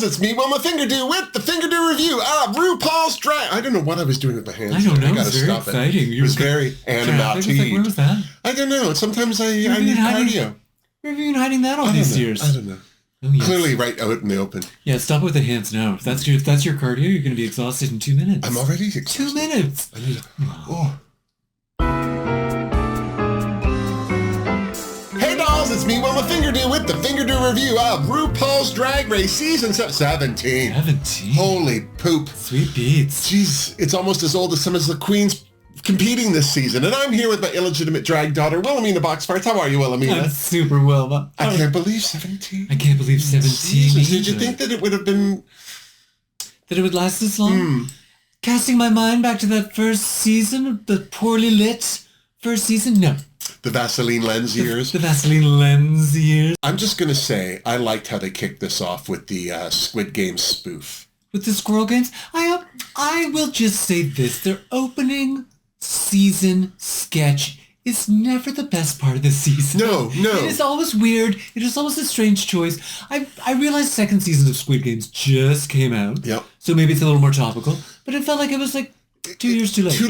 it's me, Wilma Fingerdoo, with the Fingerdoo review of RuPaul's Drag. I don't know what I was doing with my hands. I don't know. I gotta It's very stop exciting. it. It was very animated. Where was that? I don't know. Sometimes I need cardio. Where have you been hiding that all these years? I don't know. Oh, yes. Clearly right out in the open. Yeah, stop with the hands now. If that's your cardio, you're going to be exhausted in 2 minutes. I'm already exhausted. 2 minutes. I need to, oh. Hey dolls, it's me, Wilma Fingerdoo, with the Fingerdoo review of RuPaul's Drag Race Season 17. 17? Holy poop. Sweet beats. Jeez, it's almost as old as some of the queens competing this season. And I'm here with my illegitimate drag daughter, Wilhelmina Boxfarts. How are you, Wilhelmina? I'm super Wilma. I can't believe 17. I can't believe 17. Jesus, did you think that it would have been... That it would last this long? Casting my mind back to that first season, the poorly lit first season? No. The Vaseline lens years? The Vaseline lens years. I'm just going to say, I liked how they kicked this off with the Squid Game spoof. With the Squirrel Games? I will just say this. Their opening season sketch is never the best part of the season. No. It is always weird. It is always a strange choice. I realized second season of Squid Games just came out. Yep. So maybe it's a little more topical. But it felt like it was like 2 years too late.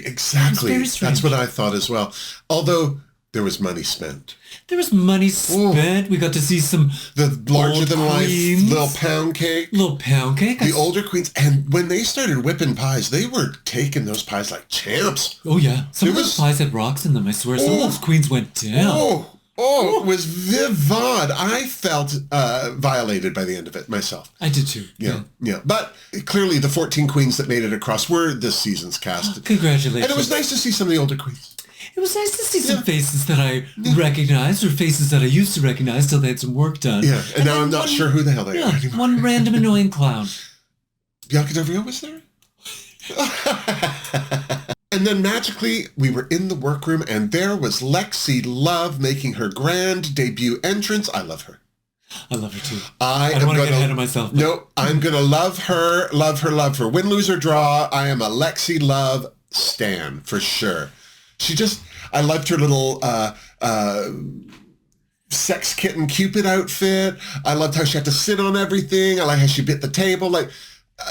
Exactly. Very strange. That's what I thought as well. Although there was money spent. There was money spent. Ooh. We got to see some the larger-than-life little pound cake. The older queens. And when they started whipping pies, they were taking those pies like champs. Oh, yeah. Some of those pies had rocks in them, I swear. Some of those queens went down. It was vivid. I felt violated by the end of it myself. I did too. Yeah. But clearly the 14 queens that made it across were this season's cast. Congratulations. And it was nice to see some of the older queens. It was nice to see some faces that I recognized, or faces that I used to recognize till they had some work done. Yeah, and now I'm not sure who the hell they are anymore. One random annoying clown. Bianca Del Rio was there? And then magically, we were in the workroom, and there was Lexi Love making her grand debut entrance. I love her. I love her too. I don't want to get ahead of myself. But... No, I'm going to love her. Win, lose, or draw, I am a Lexi Love stan, for sure. I loved her little sex kitten Cupid outfit. I loved how she had to sit on everything. I like how she bit the table.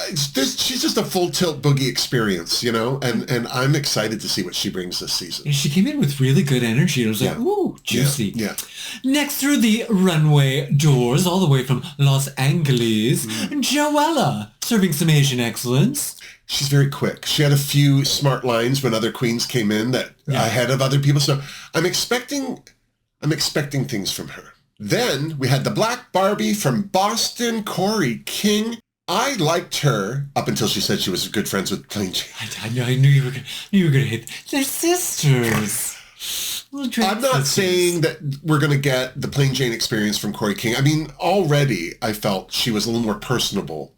She's just a full tilt boogie experience, and I'm excited to see what she brings this season. She came in with really good energy. I was like, ooh, juicy. Yeah. Next through the runway doors, all the way from Los Angeles, Joella, serving some Asian excellence. She's very quick. She had a few smart lines when other queens came in ahead of other people. So I'm expecting things from her. Then we had the Black Barbie from Boston, Corey King. I liked her up until she said she was good friends with Plain Jane. I knew you were going to hate. They're sisters. I'm not saying that we're going to get the Plain Jane experience from Corey King. I mean, already I felt she was a little more personable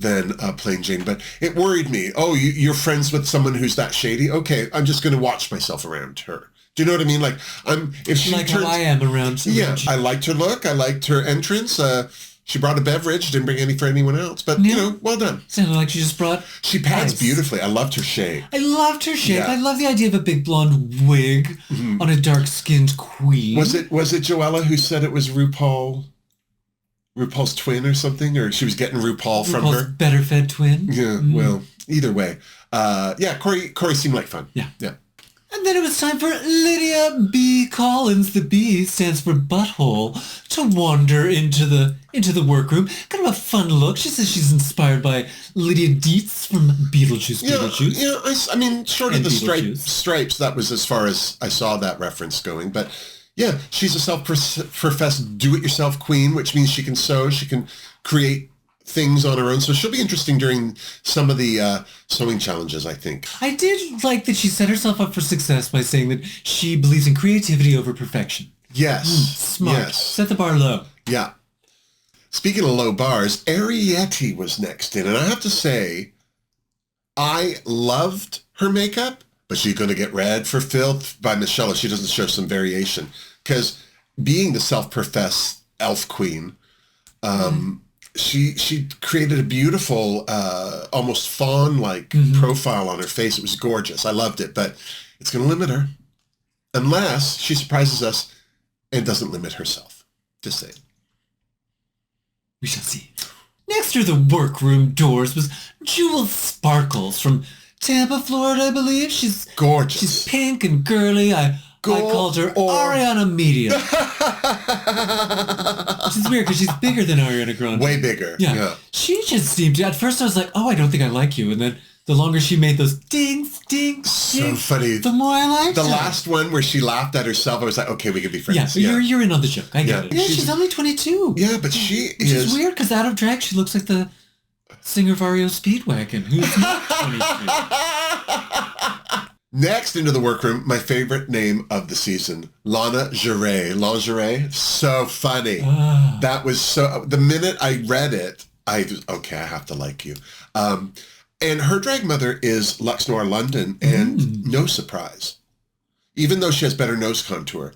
than Plain Jane, but it worried me. Oh, you're friends with someone who's that shady? Okay, I'm just going to watch myself around her. Do you know what I mean? How I am around. Yeah, I liked her look. I liked her entrance. She brought a beverage. Didn't bring any for anyone else, but well done. Sounded like she just brought. She pads beautifully. I loved her shade. I love the idea of a big blonde wig on a dark-skinned queen. Was it Joella who said it was RuPaul's twin or something, or she was getting RuPaul from her? Better fed twin. Yeah, well, either way. Corey seemed like fun. Yeah. And then it was time for Lydia B. Collins, the B stands for butthole, to wander into the workroom. Kind of a fun look. She says she's inspired by Lydia Dietz from Beetlejuice. I mean, short of the stripes, that was as far as I saw that reference going, but... Yeah, she's a self-professed do-it-yourself queen, which means she can sew, she can create things on her own. So she'll be interesting during some of the sewing challenges, I think. I did like that she set herself up for success by saying that she believes in creativity over perfection. Yes. Smart. Yes. Set the bar low. Yeah. Speaking of low bars, Ariete was next in, and I have to say, I loved her makeup, but she's going to get read for filth by Michelle if she doesn't show some variation. Because being the self-professed elf queen, she created a beautiful, almost fawn-like profile on her face. It was gorgeous. I loved it, but it's going to limit her. Unless she surprises us and doesn't limit herself. Just saying. We shall see. Next to the workroom doors was Jewel Sparkles from Tampa, Florida, I believe. She's gorgeous. She's pink and girly. I called her Ariana Media. Which is weird because she's bigger than Ariana Grande. Way bigger. Yeah. She just seemed to, at first I was like, oh, I don't think I like you. And then the longer she made those dings, dings, so dings, funny. the more I liked her. The last one where she laughed at herself, I was like, okay, we can be friends. Yeah, you're in on the joke. I get it. Yeah, she's only 22. Yeah, but she is... Which is weird because out of drag, she looks like the singer of REO Speedwagon, who's not 22. Next into the workroom, my favorite name of the season, Lingerie. So funny. That was so... The minute I read it, I have to like you. And her drag mother is Lux Noir London, and no surprise. Even though she has better nose contour,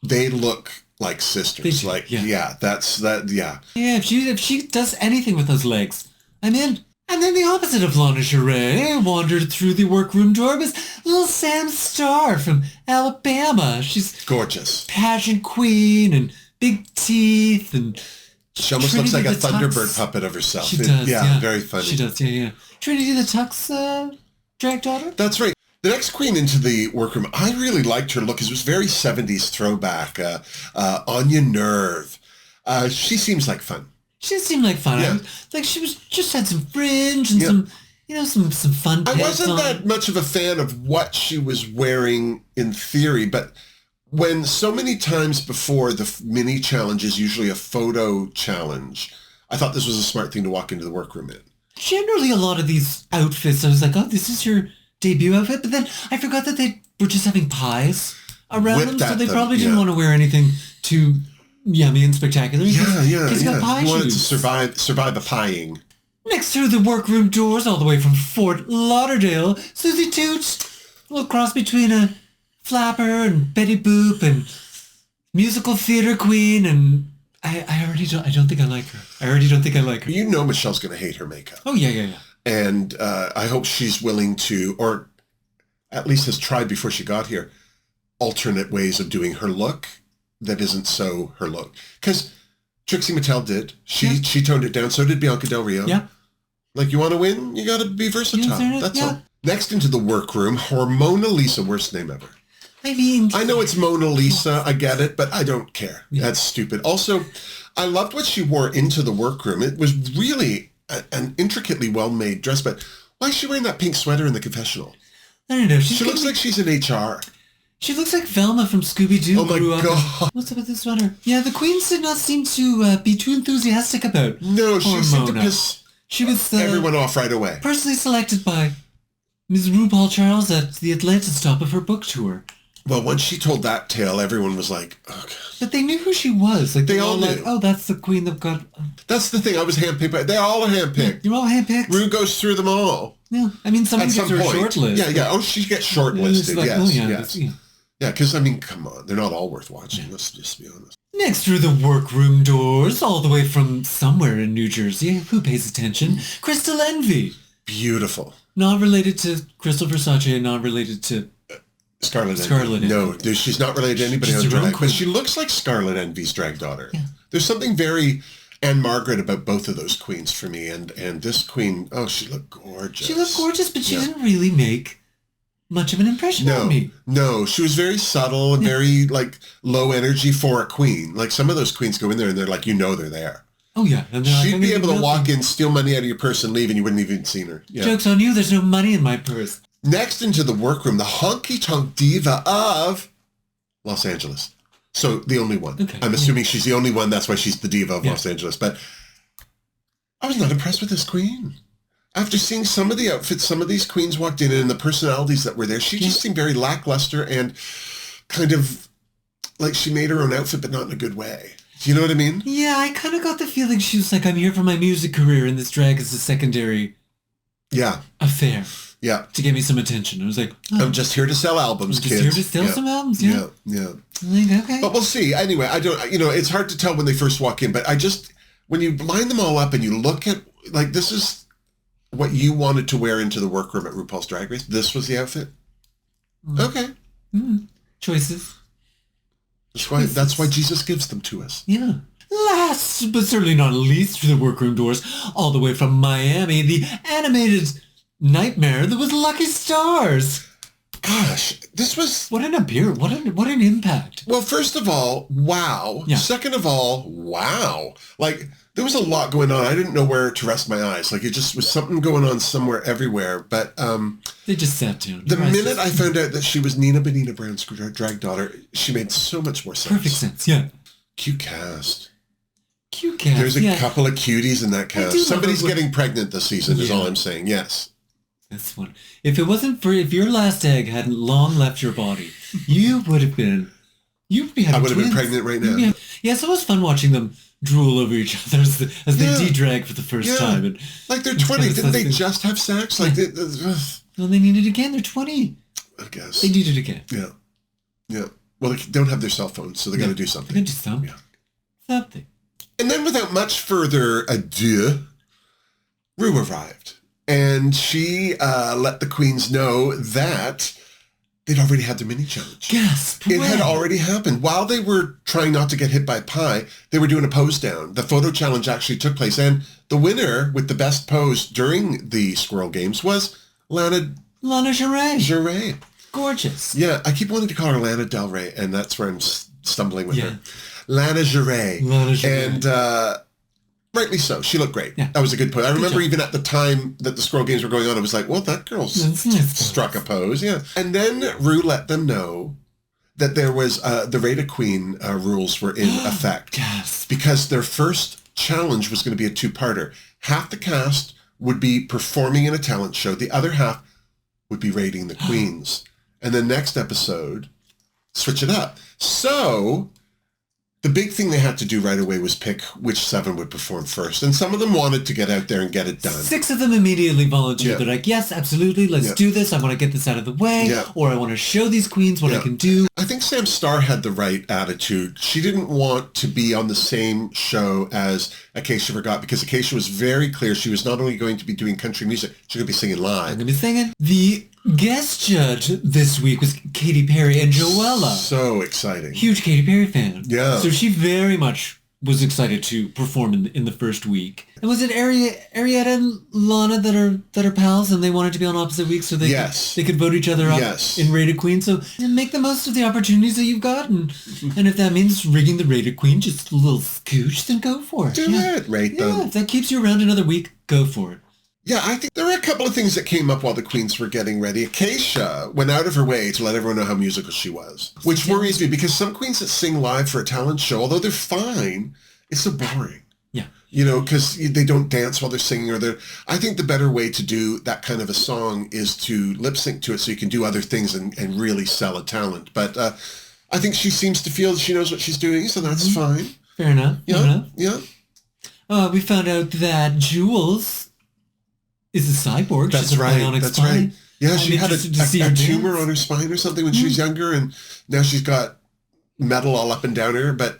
they look like sisters. Yeah, if she does anything with those legs, I'm in. And then the opposite of lingerie wandered through the workroom door was little Sam Starr from Alabama. She's gorgeous. Pageant queen and big teeth and... She almost looks like a Thunderbird puppet of herself. She does, yeah. Very funny. She does, yeah. Trinity the Tuck's drag daughter? That's right. The next queen into the workroom, I really liked her look because it was very 70s throwback. Anya Nerve. She seems like fun. She seemed like fun. Yeah. Like she was just had some fringe and some fun I wasn't that much of a fan of what she was wearing in theory, but when so many times before the mini challenge is usually a photo challenge, I thought this was a smart thing to walk into the workroom in. Generally, a lot of these outfits, I was like, oh, this is your debut outfit. But then I forgot that they were just having pies around them, so they probably didn't want to wear anything too yummy and spectacular. Because got pie you wanted shoes. to survive the pieing. Next through the workroom doors, all the way from Fort Lauderdale, Susie Toots, a little cross between a flapper and Betty Boop and musical theater queen, and I don't think I like her. I already don't think I like her. You know Michelle's going to hate her makeup. Oh, yeah. And I hope she's willing to, or at least has tried before she got here, alternate ways of doing her look that isn't so her look. Because Trixie Mattel did. She toned it down. So did Bianca Del Rio. Yeah. Like, you want to win? You got to be versatile. That's all. Next into the workroom, Hormona Lisa, worst name ever. I mean... I know it's Mona Lisa, I get it, but I don't care. Yeah. That's stupid. Also, I loved what she wore into the workroom. It was really an intricately well-made dress, but why is she wearing that pink sweater in the confessional? I don't know. She looks like she's in HR. She looks like Velma from Scooby-Doo. Oh my God. What's up with this sweater? Yeah, the queens did not seem to be too enthusiastic about No, she seemed to piss everyone off right away. Personally selected by Ms. RuPaul Charles at the Atlanta stop of her book tour. Well, once she told that tale, everyone was like, oh, God. But they knew who she was. Like they all knew. Like, oh, that's the queen that got... That's the thing. I was handpicked. They all are handpicked. You're all handpicked. Ru goes through them all. Yeah. I mean, somebody gets her shortlist. Yeah. Oh, she gets shortlisted. Like, yes. Yeah, because, I mean, come on. They're not all worth watching. Let's just be honest. Next through the workroom doors, all the way from somewhere in New Jersey. Who pays attention? Crystal Envy. Beautiful. Not related to Crystal Versace and not related to... Scarlet Envy. No, she's not related to anybody on drag, but she looks like Scarlet Envy's drag daughter. Yeah. There's something very Anne Margaret about both of those queens for me, and this queen, she looked gorgeous. She looked gorgeous, but she didn't really make much of an impression on me. No, she was very subtle and very like low energy for a queen. Like some of those queens go in there and they're like, they're there. Oh yeah, and she'd be able to walk in, steal money out of your purse, and leave, and you wouldn't even seen her. Yeah. Joke's on you. There's no money in my purse. Next into the workroom, the honky-tonk diva of Los Angeles. So the only one. Okay, I'm assuming she's the only one. That's why she's the diva of Los Angeles. But I was not impressed with this queen. After seeing some of the outfits, some of these queens walked in and the personalities that were there, she just seemed very lackluster and kind of like she made her own outfit, but not in a good way. Do you know what I mean? Yeah, I kind of got the feeling she was like, I'm here for my music career and this drag is a secondary affair. Yeah. To get me some attention. I was like, I'm just here to sell albums, kids. Just here to sell some albums, yeah. I'm like, okay. But we'll see. Anyway, it's hard to tell when they first walk in, but when you line them all up and you look at, like, this is what you wanted to wear into the workroom at RuPaul's Drag Race. This was the outfit? Okay. Choices. That's why Jesus gives them to us. Yeah. last but certainly not least through the workroom doors, all the way from Miami, the animated nightmare that was Lucky Stars. Gosh, this was... What an appearance. What an impact. Well, first of all, wow. Yeah. Second of all, wow. Like, there was a lot going on. I didn't know where to rest my eyes. Like, it just was something going on somewhere everywhere. But they just sat down. The minute I found out that she was Nina Bonina Brown's drag daughter, she made so much more sense. Perfect sense, yeah. Cute cast. Cute cast, There's a couple of cuties in that cast. Somebody's getting pregnant this season is all I'm saying, yes. This one. If it wasn't for, if your last egg hadn't long left your body, you would have been, I would have been pregnant right now. Yeah, so it was fun watching them drool over each other as they de-drag for the first time. And like they're 20. Didn't they just have sex? Like well, they need it again. They're 20. I guess. They need it again. Yeah. Yeah. Well, they don't have their cell phones, so they got to do something. They got to do something. Yeah. Something. And then without much further ado, Rue arrived. And she let the queens know that they'd already had their mini challenge. Gasp! It had already happened. While they were trying not to get hit by pie, they were doing a pose down. The photo challenge actually took place. And the winner with the best pose during the Squirrel Games was Lana Geray. Gorgeous. Yeah, I keep wanting to call her Lana Del Rey, and that's where I'm stumbling with her. Lana Geray. And rightly so. She looked great. Yeah. That was a good pose. I remember even at the time that the Squirrel Games were going on, I was like, well, that girl's struck a pose. Yeah. And then Rue let them know that there was the Rate a Queen rules were in effect. Yes. Because their first challenge was going to be a two-parter. Half the cast would be performing in a talent show. The other half would be rating the queens. And the next episode, switch it up. So the big thing they had to do right away was pick which 7 would perform first. And some of them wanted to get out there and get it done. 6 of them immediately volunteered. Yeah. They're like, yes, absolutely, let's do this. I want to get this out of the way. Yeah. Or I want to show these queens what I can do. I think Sam Starr had the right attitude. She didn't want to be on the same show as Acacia Forgot because Acacia was very clear she was not only going to be doing country music, she was going to be singing live. I'm going to be singing. The guest judge this week was Katy Perry and Joella. So exciting. Huge Katy Perry fan. Yeah. So she very much was excited to perform in the first week. And was it Arietta and Lana that are pals and they wanted to be on opposite weeks so they could vote each other up in Rated Queen? So make the most of the opportunities that you've got. And if that means rigging the Rated Queen, just a little scooch, then go for it. Do it. Rate them. Yeah, if that keeps you around another week, go for it. Yeah, I think there were a couple of things that came up while the queens were getting ready. Acacia went out of her way to let everyone know how musical she was, which worries me because some queens that sing live for a talent show, although they're fine, it's so boring. Yeah. You know, because they don't dance while they're singing I think the better way to do that kind of a song is to lip sync to it so you can do other things and really sell a talent. But I think she seems to feel she knows what she's doing, so that's fine. Fair enough. Yeah. Yeah. We found out that Jules is a cyborg. That's She's right. Bionic That's spine. right. Yeah, she had a tumor on her spine or something when she was younger, and now she's got metal all up and down her. But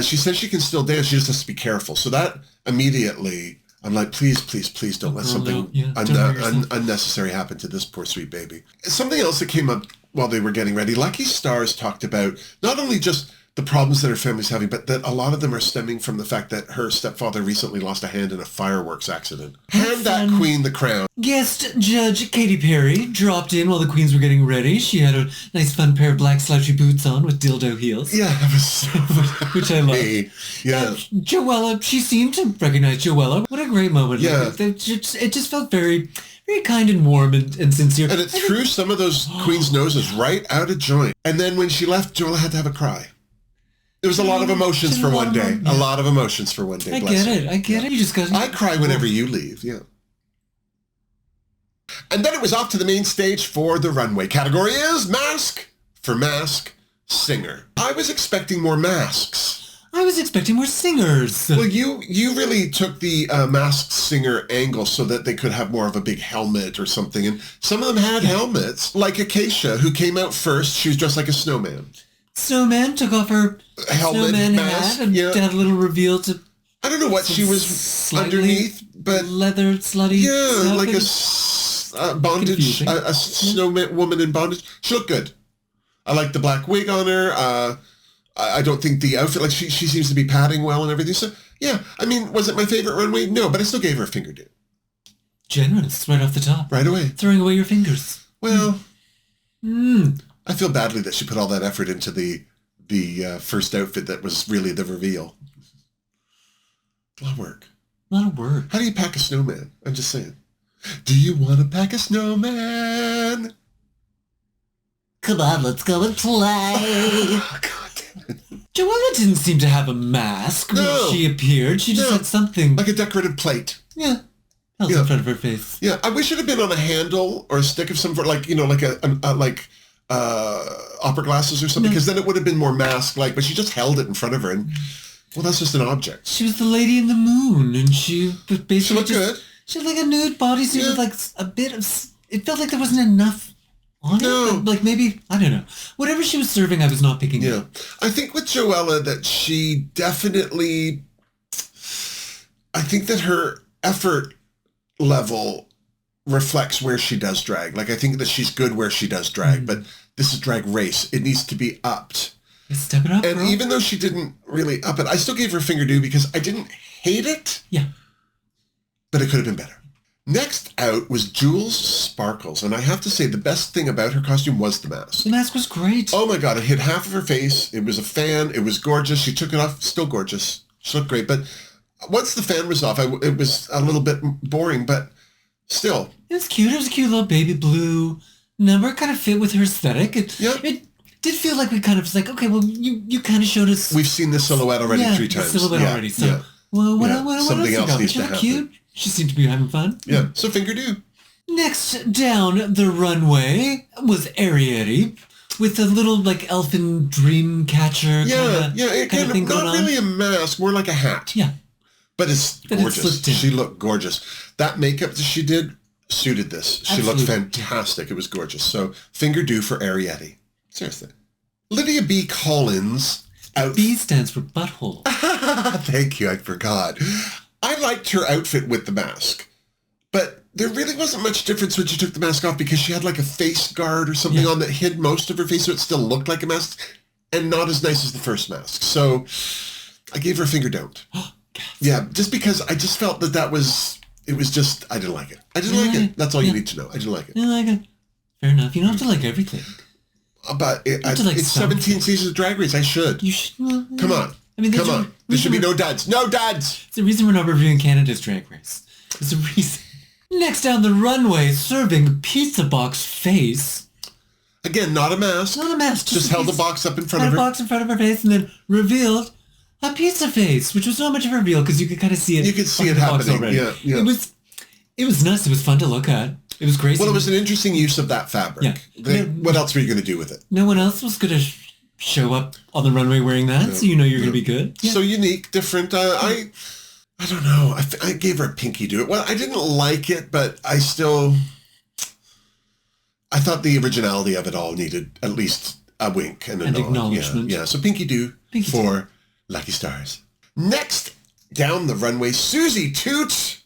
she says she can still dance. She just has to be careful. So that immediately, I'm like, please, please, please don't let something unnecessary happen to this poor sweet baby. Something else that came up while they were getting ready, Lucky Stars talked about not only just the problems that her family's having, but that a lot of them are stemming from the fact that her stepfather recently lost a hand in a fireworks accident. Hand that queen the crown. Guest judge Katy Perry dropped in while the queens were getting ready. She had a nice fun pair of black slouchy boots on with dildo heels. Yeah, that was so which I love. Yeah. Joella, she seemed to recognize Joella. What a great moment. Yeah. It just felt very, very kind and warm and sincere. And it threw some of those queens' noses right out of joint. And then when she left, Joella had to have a cry. There was a lot of emotions for one day. A lot of emotions for one day. I get it. You just got. I cry whenever you leave. Yeah. And then it was off to the main stage for the runway. Category is mask for mask singer. I was expecting more masks. I was expecting more singers. Well, you really took the masked singer angle so that they could have more of a big helmet or something. And some of them had helmets, like Acacia, who came out first. She was dressed like a snowman. Snowman took off her helmet, snowman mask, hat and had a little reveal to... I don't know what she was underneath, but... Leather, slutty... Yeah, like a bondage, a snowman woman in bondage. She looked good. I liked the black wig on her. I don't think the outfit, like she seems to be padding well and everything. So yeah, I mean, was it my favorite runway? No, but I still gave her a Fingerdoo. Generous, right off the top. Right away. Throwing away your fingers. Well, I feel badly that she put all that effort into the first outfit that was really the reveal. A lot of work. A lot of work. How do you pack a snowman? I'm just saying. Do you want to pack a snowman? Come on, let's go and play. Oh, God damn it. Joella didn't seem to have a mask when she appeared. She just had something. Like a decorative plate. Yeah. Held in front of her face. Yeah, I wish it had been on a handle or a stick of some sort, like, like opera glasses or something, because then it would have been more mask-like, but she just held it in front of her, and, well, that's just an object. She was the lady in the moon, and she basically She looked good. She had like a nude bodysuit with like a bit of... It felt like there wasn't enough on it. Like maybe, I don't know. Whatever she was serving, I was not picking up. I think with Joella that she definitely... I think that her effort level reflects where she does drag. Like, I think that she's good where she does drag, but this is Drag Race. It needs to be upped. Step it up, and even though she didn't really up it, I still gave her a Fingerdoo because I didn't hate it. Yeah. But it could have been better. Next out was Jules Sparkles, and I have to say the best thing about her costume was the mask. The mask was great. Oh my God, it hit half of her face. It was a fan. It was gorgeous. She took it off. Still gorgeous. She looked great. But once the fan was off, it was a little bit boring, but still. It was cute. It was a cute little baby blue number. It kind of fit with her aesthetic. It did feel like we kind of was like, okay, well, you kind of showed us. We've seen this silhouette already 3 times. The silhouette already. So, well, what something else needs to happen. Cute. She seemed to be having fun. Yeah, so Fingerdoo. Next down the runway was Arietti with a little like elfin dream catcher kind of thing going on. Not really a mask, more like a hat. Yeah. But it's gorgeous. She looked gorgeous. That makeup that she did suited this. She looked fantastic. It was gorgeous. So Fingerdoo for Arietti. Seriously. Lydia B. Collins. B stands for butthole. Thank you, I forgot. I liked her outfit with the mask, but there really wasn't much difference when she took the mask off because she had like a face guard or something on that hid most of her face, so it still looked like a mask and not as nice as the first mask. So I gave her a Fingerdoo. Yeah, just because I just felt that it was just, I didn't like it. I didn't like it. That's all you need to know. I didn't like it. You didn't like it. Fair enough. You don't have to like everything. But it's 17 seasons of Drag Race. I should. You should. Come on. I mean, come on. There should be no duds. No duds! It's the reason we're not reviewing Canada's Drag Race. There's a reason. Next down the runway, serving pizza box face. Again, not a mask. Not a mask. Just held a box up in front of her. Had a box in front of her face and then revealed a pizza face, which was not much of a reveal because you could kind of see it. You could see it happening. Yeah. It was nice. It was fun to look at. It was crazy. Well, it was an interesting use of that fabric. Yeah. What else were you going to do with it? No one else was going to show up on the runway wearing that, so you know you're going to be good. Yeah. So unique, different. I don't know. I gave her a pinky do it. Well, I didn't like it, but I thought the originality of it all needed at least a wink and a nod. Acknowledgement. Yeah. So pinky do for Lucky Stars. Next down the runway, Susie Toot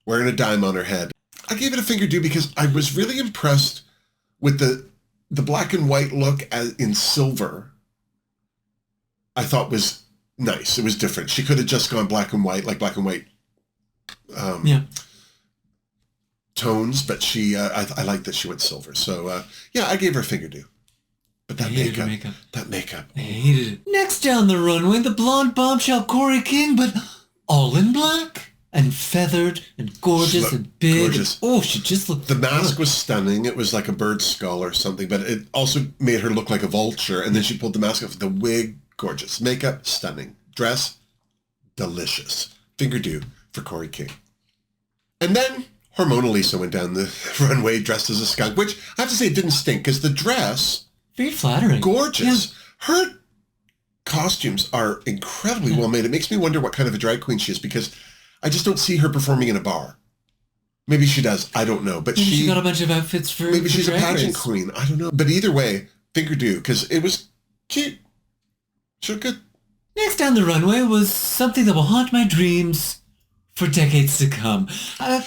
wearing a dime on her head. I gave it a Fingerdoo because I was really impressed with the black and white look in silver. I thought was nice. It was different. She could have just gone black and white, like black and white tones, but I like that she went silver. So, I gave her a Fingerdoo. But that makeup. I hated it. Next down the runway, the blonde bombshell Corey King, but all in black. And feathered and gorgeous and big. Gorgeous. She just looked The mask was stunning. It was like a bird's skull or something, but it also made her look like a vulture. And then she pulled the mask off. The wig, gorgeous. Makeup, stunning. Dress, delicious. Fingerdoo for Corey King. And then Hormona Lisa went down the runway dressed as a skunk, which I have to say didn't stink because the dress... Very flattering. Gorgeous. Yeah. Her costumes are incredibly well made. It makes me wonder what kind of a drag queen she is because... I just don't see her performing in a bar. Maybe she does. I don't know. But she got a bunch of outfits for maybe she's a pageant queen. I don't know. But either way, Fingerdoo, because it was cute. She looked good. Next down the runway was something that will haunt my dreams for decades to come.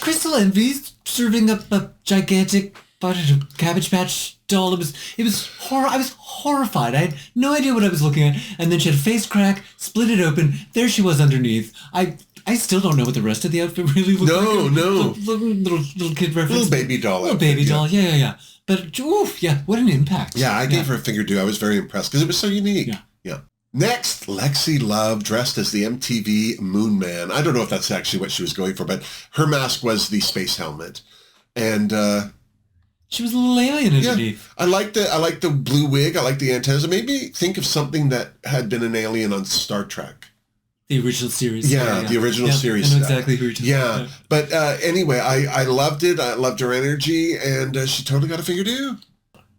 Crystal Envy serving up a gigantic Cabbage Patch dull. It was horror. I was horrified. I had no idea what I was looking at. And then she had a face crack, split it open. There she was underneath. I still don't know what the rest of the outfit really looked like. No. Little kid reference. Little baby doll. Little baby doll. Yeah. But, oof, yeah, what an impact. Yeah, I gave her a Fingerdoo. I was very impressed because it was so unique. Yeah. Next, Lexi Love dressed as the MTV Moon Man. I don't know if that's actually what she was going for, but her mask was the space helmet. And she was a little alien underneath. I like the blue wig. I like the antennas. It made me think of something that had been an alien on Star Trek. The original series. Yeah, the original series. I know exactly who you're talking about. Yeah. But anyway, I loved it. I loved her energy, and she totally got a Fingerdoo.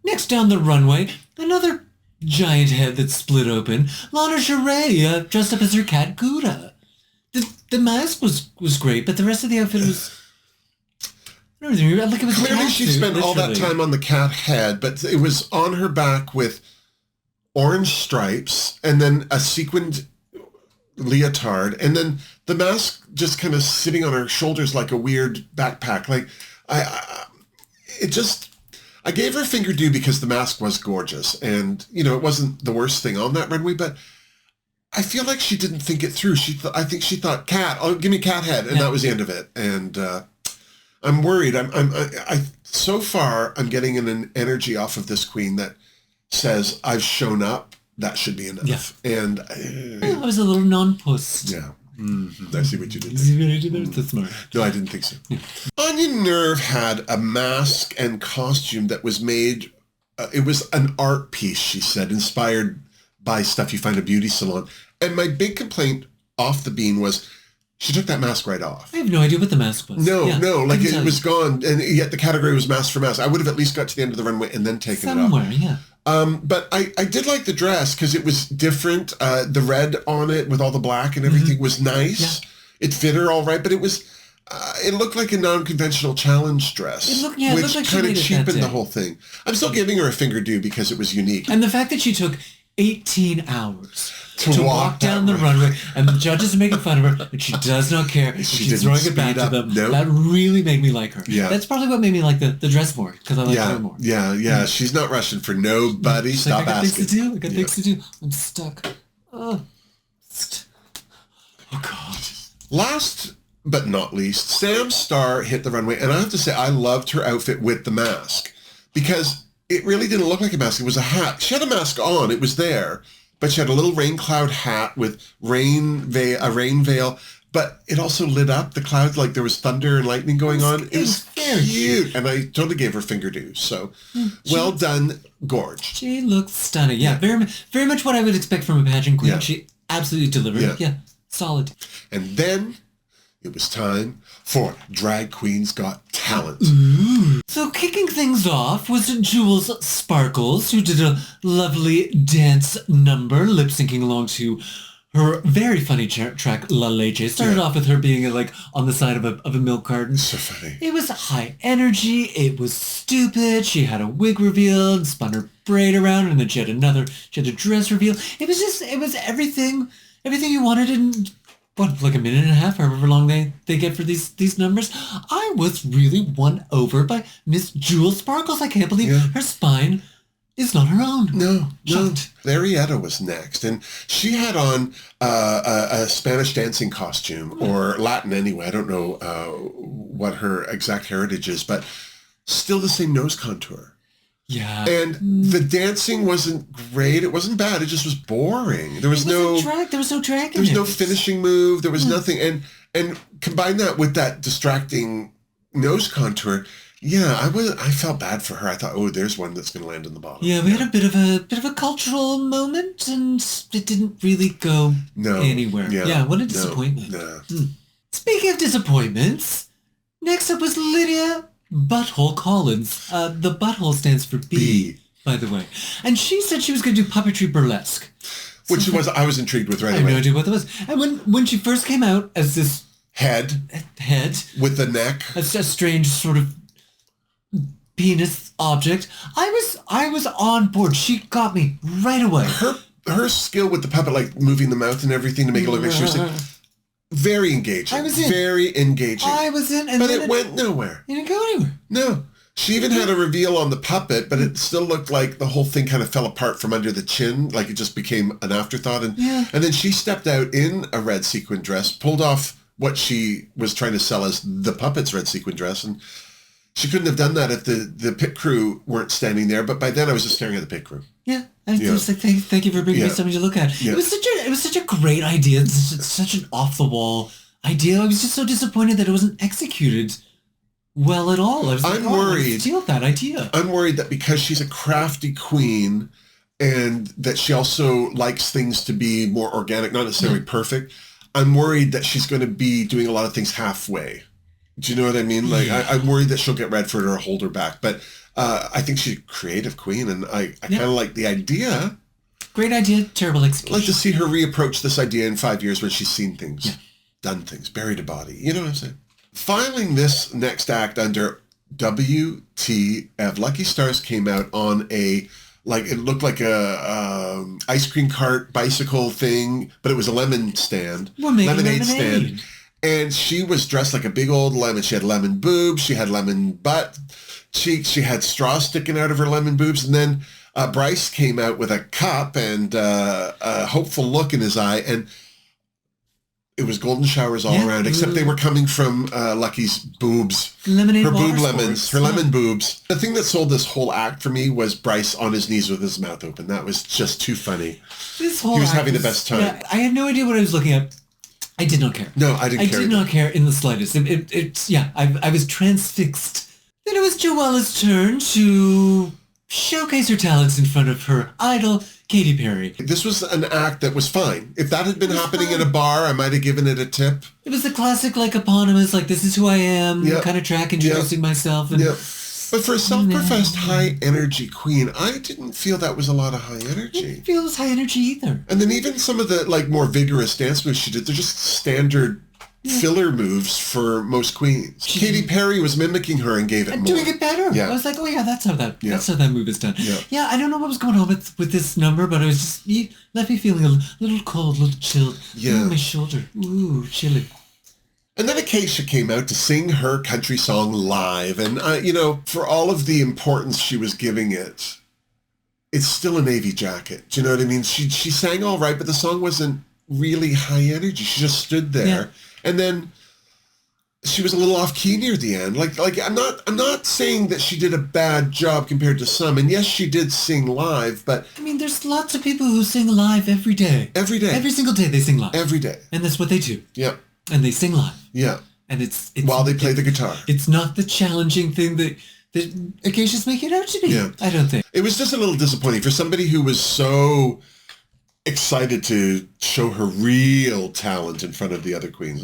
Next down the runway, another giant head that split open. Lana Sheree dressed up as her cat Gouda. The mask was great, but the rest of the outfit was... Like it was clearly she spent all that time on the cat head, but it was on her back with orange stripes and then a sequined leotard, and then the mask just kind of sitting on her shoulders like a weird backpack. Like I gave her a Fingerdoo because the mask was gorgeous, and it wasn't the worst thing on that runway, but I feel like she didn't think it through. I think she thought cat. Oh, give me cat head, and that was the end of it. And I'm worried. So far I'm getting an energy off of this queen that says I've shown up. That should be enough. Yeah. And I was a little nonplussed. Yeah. Mm-hmm. I see what you did there. That's smart. No, I didn't think so. Yeah. Anya Nerve had a mask and costume that was made, it was an art piece, she said, inspired by stuff you find at a beauty salon. And my big complaint off the bean was she took that mask right off. I have no idea what the mask was. No, like it was gone, and yet the category was mask for mask. I would have at least got to the end of the runway and then taken it off. Somewhere, yeah. But I did like the dress because it was different. The red on it with all the black and everything was nice. Yeah. It fit her all right, but it was, it looked like a non-conventional challenge dress, which like kind of cheapened the whole thing. I'm still giving her a Fingerdoo because it was unique. And the fact that she took 18 hours to walk down the runway, and the judges are making fun of her, and she does not care. She's throwing it back to them. Nope. That really made me like her. Yeah. That's probably what made me like the dress more, because I like her more. Yeah. She's not rushing for nobody. Stop asking. I got things to do. I'm stuck. Oh, God. Last but not least, Sam Starr hit the runway, and I have to say I loved her outfit with the mask, because it really didn't look like a mask. It was a hat. She had a mask on. It was there. But she had a little rain cloud hat with a rain veil. But it also lit up the clouds like there was thunder and lightning going on. It was cute. And I totally gave her Fingerdoo. So, well done, gorge. She looks stunning. Yeah, very, very much what I would expect from a pageant queen. Yeah. She absolutely delivered. Yeah, solid. And then it was time for Drag Queens Got Talent. Ooh. So kicking things off was Jules Sparkles, who did a lovely dance number, lip-syncing along to her very funny track, La Leche. Started off with her being like on the side of a milk carton. So funny. It was high energy. It was stupid. She had a wig reveal and spun her braid around, and then she had a dress reveal. It was everything you wanted in... like a minute and a half, however long they get for these numbers. I was really won over by Miss Jules Sparkles. I can't believe her spine is not her own. No. Arietta was next, and she had on a Spanish dancing costume, or Latin anyway. I don't know what her exact heritage is, but still the same nose contour. Yeah. And the dancing wasn't great. It wasn't bad. It just was boring. There was no drag. There was no drag. There was no finishing move. There was nothing. And combine that with that distracting nose contour. Yeah, I felt bad for her. I thought, there's one that's going to land in the bottom. Yeah, we had a bit of a cultural moment, and it didn't really go anywhere. Yeah, what a disappointment. No. Speaking of disappointments, next up was Lydia Butthole Collins. The butthole stands for B, by the way. And she said she was going to do puppetry burlesque. Which I was intrigued with right away. I had no idea what that was. And when she first came out as this... Head. With the neck. A strange sort of penis object. I was on board. She got me right away. Her skill with the puppet, like moving the mouth and everything to make it look like she was... Very engaging. I was in. Very engaging. I was in. But it went nowhere. It didn't go anywhere. No. She even had a reveal on the puppet, but it still looked like the whole thing kind of fell apart from under the chin, like it just became an afterthought. And then she stepped out in a red sequin dress, pulled off what she was trying to sell as the puppet's red sequin dress, and she couldn't have done that if the pit crew weren't standing there. But by then I was just staring at the pit crew. Yeah, I was like, thank you for bringing me something to look at. Yeah. It was such a great idea. Such an off the wall idea. I was just so disappointed that it wasn't executed well at all. I was like, I'm worried. Steal that idea. I'm worried that because she's a crafty queen and that she also likes things to be more organic, not necessarily perfect, I'm worried that she's going to be doing a lot of things halfway. Do you know what I mean? Like, I'm worried that she'll get Redford or hold her back. But I think she's a creative queen, and I kind of like the idea. Great idea, terrible execution. I'd like to see her reapproach this idea in 5 years when she's seen things, done things, buried a body. You know what I'm saying? Filing this next act under WTF, Lucky Stars came out on it looked like a ice cream cart bicycle thing, but it was a lemon stand, lemonade stand. And she was dressed like a big old lemon. She had lemon boobs, she had lemon butt cheeks, she had straw sticking out of her lemon boobs, and then Bryce came out with a cup and a hopeful look in his eye, and it was golden showers all around, except they were coming from Lucky's boobs. Lemonade her boob lemons. Her lemon boobs. The thing that sold this whole act for me was Bryce on his knees with his mouth open. That was just too funny. He was having the best time. Yeah, I had no idea what I was looking at. I did not care. No, I didn't care. I did not care in the slightest. I was transfixed. Then it was Joella's turn to showcase her talents in front of her idol, Katy Perry. This was an act that was fine. If that had been happening in a bar, I might have given it a tip. It was the classic, eponymous, this is who I am, kind of track introducing myself. And, But for a self-professed high-energy queen, I didn't feel that was a lot of high energy. I didn't feel it was high energy either. And then even some of the, more vigorous dance moves she did, they're just standard filler moves for most queens. Katy Perry was mimicking her and gave it more. Doing it better. Yeah. I was like, that's how that move is done. Yeah, I don't know what was going on with this number, but it was just, left me feeling a little cold, a little chilled. Yeah. Ooh, my shoulder. Ooh, chilly. And then Acacia came out to sing her country song live. And, for all of the importance she was giving it, it's still a navy jacket. Do you know what I mean? She sang all right, but the song wasn't really high energy. She just stood there. Yeah. And then she was a little off key near the end. I'm not saying that she did a bad job compared to some. And yes, she did sing live, but there's lots of people who sing live every day. Every day. Every single day they sing live. Every day. And that's what they do. Yeah. And they sing live. Yeah. And it's while they play the guitar. It's not the challenging thing that Acacia's making it out to be. Yeah. I don't think. It was just a little disappointing for somebody who was so excited to show her real talent in front of the other queens.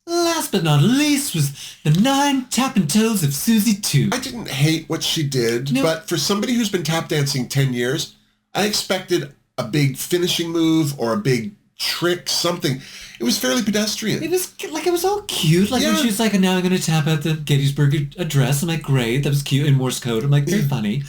Last but not least was the 9 tapping toes of Susie 2. I didn't hate what she did, but for somebody who's been tap dancing 10 years, I expected a big finishing move or a big trick, something. It was fairly pedestrian. It was all cute. When she was like, now I'm going to tap out the Gettysburg Address. I'm like, great, that was cute in Morse code. I'm like, very funny.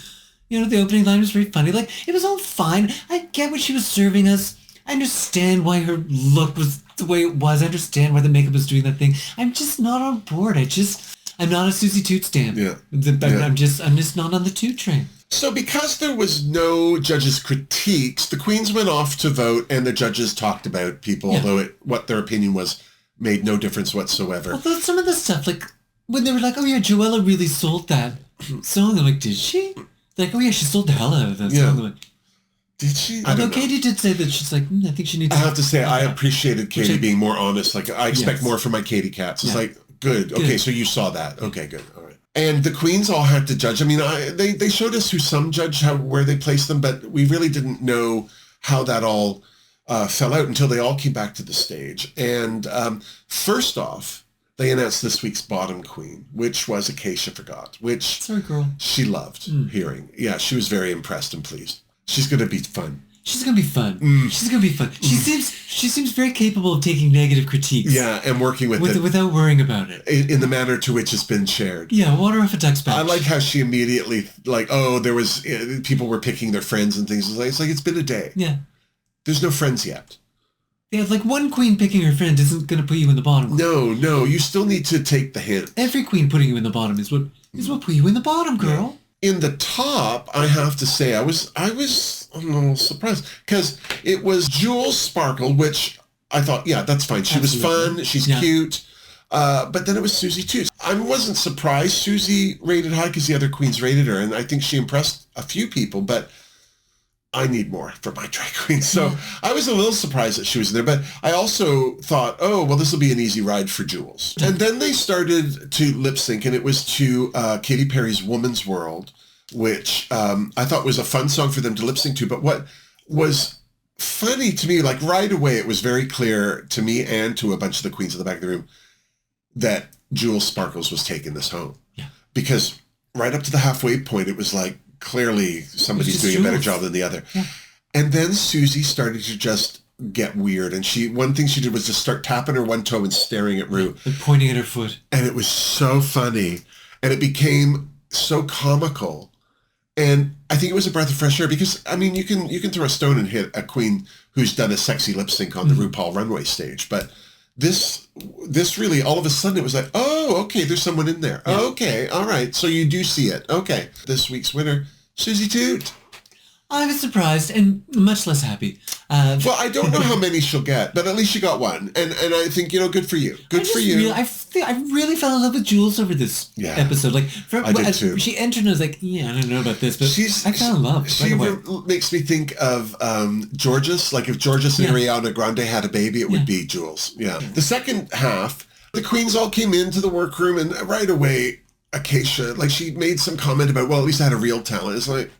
The opening line was very funny. It was all fine. I get what she was serving us. I understand why her look was the way it was. I understand why the makeup was doing that thing. I'm just not on board. I'm not a Susie Toot stan. Yeah. I'm just not on the Toot train. So because there was no judges' critiques, the queens went off to vote and the judges talked about people, although what their opinion was made no difference whatsoever. Although some of the stuff, when they were like, oh yeah, Joella really sold that song. I'm like, did she? She sold the hell out of that song. I'm like, did she? Although Katie did say that she's like, I think she needs I have to say, I appreciated Katie being more honest. I expect more from my Katie cats. It's like, good. Okay, so you saw that. Okay, good. All right. And the queens all had to judge. They showed us who some judged, where they placed them, but we really didn't know how that all fell out until they all came back to the stage. And first off, they announced this week's bottom queen, which was Acacia Forgot, which sorry, girl. She loved hearing. Yeah, she was very impressed and pleased. She's going to be fun. She's going to be fun. She's going to be fun. She seems very capable of taking negative critiques. Yeah, and working with it. Without worrying about it. In the manner to which it's been shared. Yeah, water off a duck's back. I like how she immediately, there was, people were picking their friends and things. It's like, it's been a day. Yeah. There's no friends yet. Yeah, like one queen picking her friend isn't going to put you in the bottom. No, you still need to take the hint. Every queen putting you in the bottom is what put you in the bottom, girl. In the top, I have to say, I was a little surprised because it was Jules Sparkle, which I thought, yeah, that's fine. She was fun. She's cute. But then it was Susie too. I wasn't surprised Susie rated high because the other queens rated her, and I think she impressed a few people, but I need more for my drag queen. So I was a little surprised that she was there, but I also thought, oh, well, this will be an easy ride for Jules. And then they started to lip sync, and it was to Katy Perry's Woman's World, which I thought was a fun song for them to lip sync to. But what was funny to me, like right away, it was very clear to me and to a bunch of the queens in the back of the room that Jules Sparkles was taking this home. Yeah. Because right up to the halfway point, it was like, clearly somebody's doing a better job than the other. Yeah. And then Susie started to just get weird. And one thing she did was just start tapping her one toe and staring at Ru. And pointing at her foot. And it was so funny. And it became so comical. And I think it was a breath of fresh air because, I mean, you can throw a stone and hit a queen who's done a sexy lip sync on the RuPaul Runway stage. But this really, all of a sudden, it was like, oh, okay, there's someone in there. Yeah. Okay, all right. So you do see it. Okay. This week's winner, Susie Toot. I was surprised and much less happy. Well, I don't know how many she'll get, but at least she got one. And I think, good for you. Good for you. I really fell in love with Jules over this episode. Like, I did too. She entered and I was like, yeah, I don't know about this, but I fell in love. She makes me think of Georges. Like if Georges and Ariana Grande had a baby, it would be Jules. Yeah. The second half, the queens all came into the workroom and right away, Acacia, like she made some comment about, well, at least I had a real talent. It's like,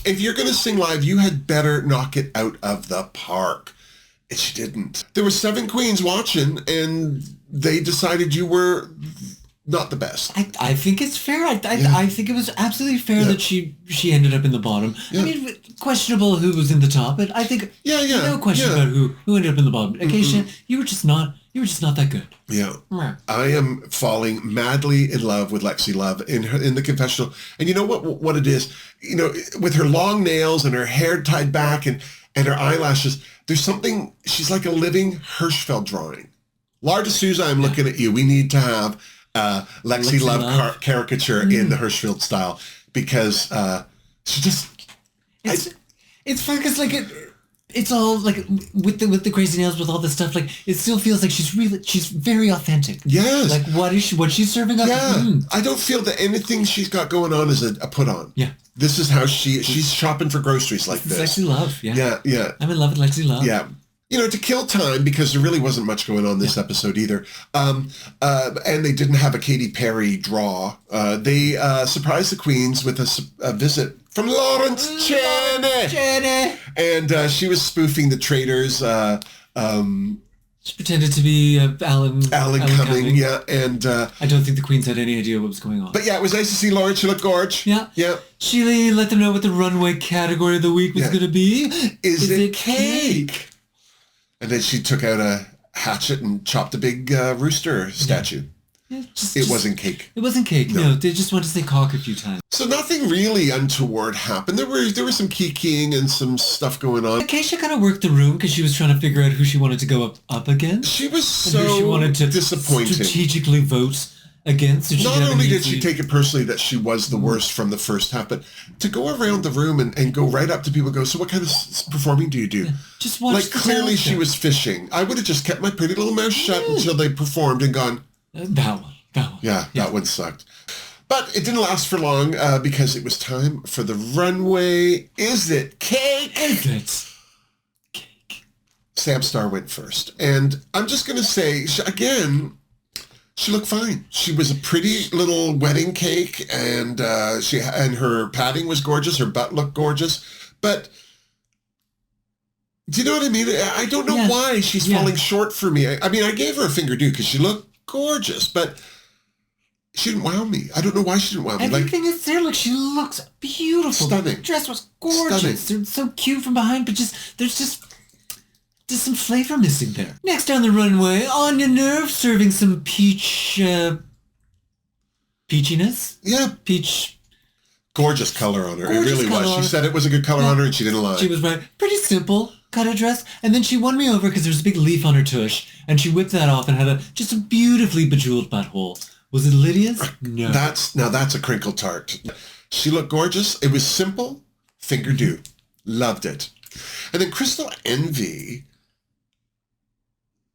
if you're going to sing live, you had better knock it out of the park. And she didn't. There were 7 queens watching, and they decided you were not the best. I think it's fair. I think it was absolutely fair that she ended up in the bottom. Yeah. I mean, questionable who was in the top, but I think no question about who ended up in the bottom. Acacia, you were just not that good. Yeah. I am falling madly in love with Lexi Love in the confessional. And you know what it is? With her long nails and her hair tied back and her eyelashes, there's something, she's like a living Hirschfeld drawing. Larda Souza, I'm looking at you. We need to have Lexi Love caricature in the Hirschfeld style because she just... It's fun because it's all like with the crazy nails, with all this stuff. Like it still feels like she's very authentic. Yes. Like what she's serving up. Yeah. I don't feel that anything she's got going on is a put on. Yeah. This is how she's shopping for groceries like this. Lexi Love. Yeah. Yeah. I'm in love with Lexi Love. Yeah. To kill time, because there really wasn't much going on this episode either. And they didn't have a Katy Perry draw. They surprised the queens with a visit from Lawrence Chaney. And she was spoofing the traitors. She pretended to be Alan Cumming. Yeah. And I don't think the queens had any idea what was going on. But yeah, it was nice to see Lawrence. She looked gorge. Yeah. Yeah. She let them know what the runway category of the week was going to be. Is it cake? And then she took out a hatchet and chopped a big rooster statue. Yeah, it wasn't cake. It wasn't cake. No, they just wanted to say cock a few times. So nothing really untoward happened. There was some kikiing and some stuff going on. Acacia kind of worked the room because she was trying to figure out who she wanted to go up against. She was so she wanted to disappointing. Strategically vote against. So not only did she take it personally that she was the worst from the first half, but to go around the room and go right up to people and go, so what kind of performing do you do? Yeah, just watch like clearly she was fishing. I would have just kept my pretty little mouth shut until they performed and gone, that one. Yeah, that one sucked. But it didn't last for long because it was time for the runway. Is it cake? Is it cake? Sam Star went first. And I'm just going to say, again, she looked fine. She was a pretty little wedding cake, and her padding was gorgeous. Her butt looked gorgeous. But do you know what I mean? I don't know why she's falling short for me. I mean, I gave her a Fingerdoo because she looked gorgeous, but she didn't wow me. I don't know why she didn't wow me. Everything is there. Like, she looks beautiful. Stunning. The dress was gorgeous. They're so cute from behind, but there's just some flavor missing there. Next down the runway, Anya Nerve serving some peach peachiness. Yeah. Peach. Gorgeous color on her. It really was. She said it was a good color on her, and she didn't lie. She was right. Pretty simple. cut a dress, and then she won me over because there was a big leaf on her tush, and she whipped that off and had just a beautifully bejeweled butthole. Was it Lydia's? No. That's a crinkle tart. She looked gorgeous. It was simple. Fingerdoo. Loved it. And then Crystal Envy,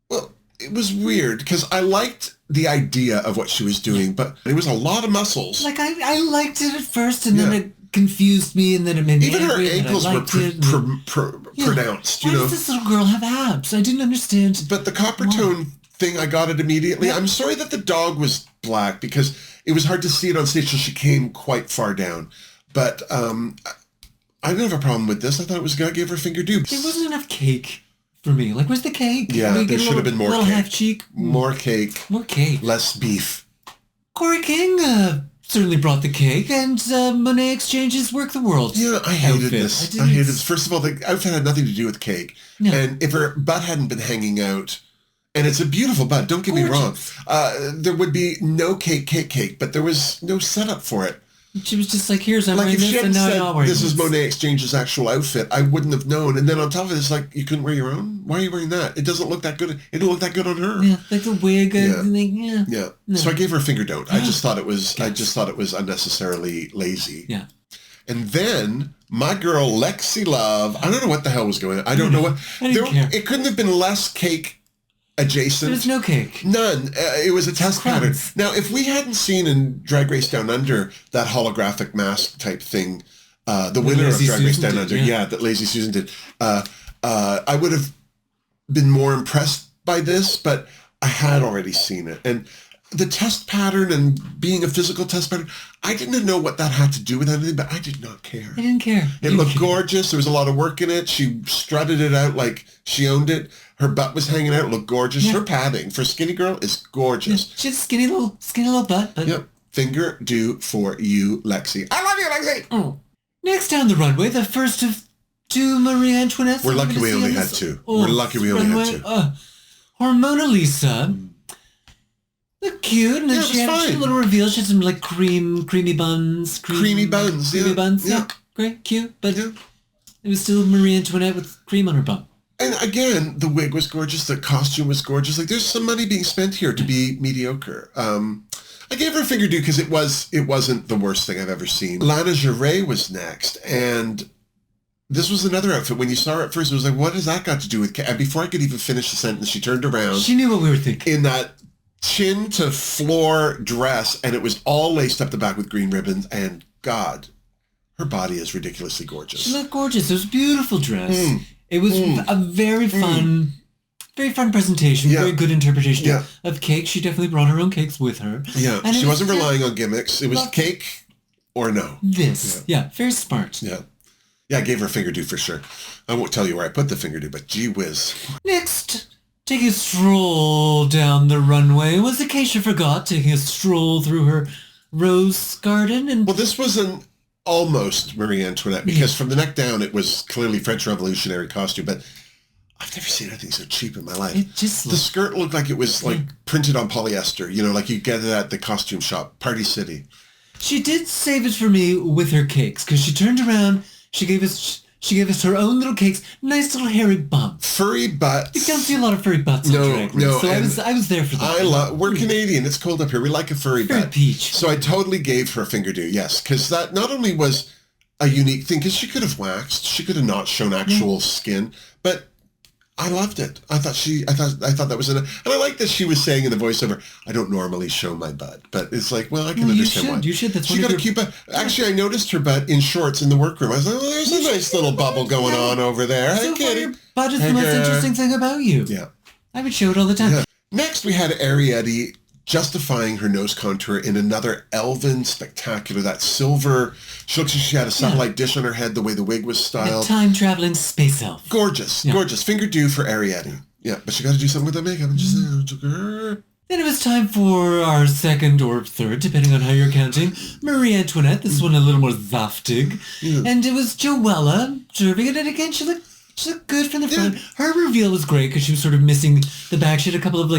well, it was weird because I liked the idea of what she was doing, but it was a lot of muscles. Like, I liked it at first, and then it confused me, and then it made me even angry, her ankles were pronounced. Why does this little girl have abs? I didn't understand. But the copper tone thing, I got it immediately. Yeah. I'm sorry that the dog was black because it was hard to see it on stage, so she came quite far down. But I didn't have a problem with this. I thought it was going to give her Fingerdoo. There wasn't enough cake for me. Like, where's the cake? Yeah, there should have been more little cake. Half cheek. More cake. More cake. Less beef. Corey King certainly brought the cake, and Monet Exchange's Work the World. Yeah, I hated this. I hated this. First of all, the outfit had nothing to do with cake. No. And if her butt hadn't been hanging out, and it's a beautiful butt, don't get me wrong, there would be no cake, but there was no setup for it. She was just like, here's, I'm wearing this, and now I'm not wearing this. This is Monet Exchange's actual outfit. I wouldn't have known. And then on top of it, it's like, you couldn't wear your own? Why are you wearing that? It doesn't look that good. It didn't look that good on her. Yeah, like the wig. Yeah. No. So I gave her a Fingerdoo. I just thought it was unnecessarily lazy. Yeah. And then my girl Lexi Love, I don't know what the hell was going on. I don't know what. I didn't care. It couldn't have been less cake adjacent. There was no cake. None. It was a test pattern. Now, if we hadn't seen in Drag Race Down Under that holographic mask type thing, the winner of Drag Race Down Under, that Lazy Susan did, I would have been more impressed by this, but I had already seen it. And the test pattern and being a physical test pattern, I didn't know what that had to do with anything, but I did not care. I didn't care. It looked gorgeous. There was a lot of work in it. She strutted it out like she owned it. Her butt was hanging out. It looked gorgeous. Yeah. Her padding for a skinny girl is gorgeous. Yeah, she has a skinny little butt. But... Yep. Fingerdoo for you, Lexi. I love you, Lexi. Oh. Next down the runway, the first of two Marie Antoinettes. We're lucky we only had two. We're lucky we only had two. Hormona Lisa. Look cute, and then she had a little reveal. She had some like creamy buns. Creamy buns, yeah. Great, cute, but it was still Marie Antoinette with cream on her bum. And again, the wig was gorgeous. The costume was gorgeous. Like, there's some money being spent here to be mediocre. I gave her a Fingerdoo because it wasn't the worst thing I've ever seen. Lana Gervais was next, and this was another outfit. When you saw her at first, it was like, what has that got to do with cake? And before I could even finish the sentence, she turned around. She knew what we were thinking. In that chin to floor dress, and it was all laced up the back with green ribbons, and God, her body is ridiculously gorgeous. She looked gorgeous. It was a beautiful dress. It was a very fun presentation, very good interpretation of cake. She definitely brought her own cakes with her. Yeah, and she wasn't relying on gimmicks. It was cake or no. Very smart. Yeah, I gave her a Fingerdoo for sure. I won't tell you where I put the Fingerdoo, but gee whiz. Next, taking a stroll down the runway was Acacia Forgot, taking a stroll through her rose garden. And well, this was an almost Marie Antoinette because from the neck down it was clearly French Revolutionary costume, but I've never seen anything so cheap in my life. The skirt looked like it was like printed on polyester, like you get it at the costume shop, Party City. She did save it for me with her cakes because she turned around, she gave us her own little cakes, nice little hairy bum. Furry butts. You don't see a lot of furry butts on Drag Race, so I was there for that. We're Canadian, it's cold up here, we like a furry butt. Peach. So I totally gave her a Fingerdoo, yes, because that not only was a unique thing, because she could have waxed, she could have not shown actual skin, but I loved it. I thought that was and I like that she was saying in the voiceover, I don't normally show my butt, but it's like, well, I can understand why. You should. That's she got a cute butt. Actually, I noticed her butt in shorts in the workroom. I was like, oh, there's a nice little bubble going on over there. So your butt is the most interesting thing about you. Yeah. I would show it all the time. Yeah. Next, we had Ariete justifying her nose contour in another elven spectacular. That silver, she looks like she had a satellite dish on her head, the way the wig was styled. A time-traveling space elf. Gorgeous. Fingerdoo for Ariete. Yeah, but she got to do something with the makeup. Then it was time for our second or third, depending on how you're counting, Marie Antoinette. This one a little more zaftig. Yeah. And it was Joella serving it. And again, she looked good from the front. Her reveal was great because she was sort of missing the back. She had a couple of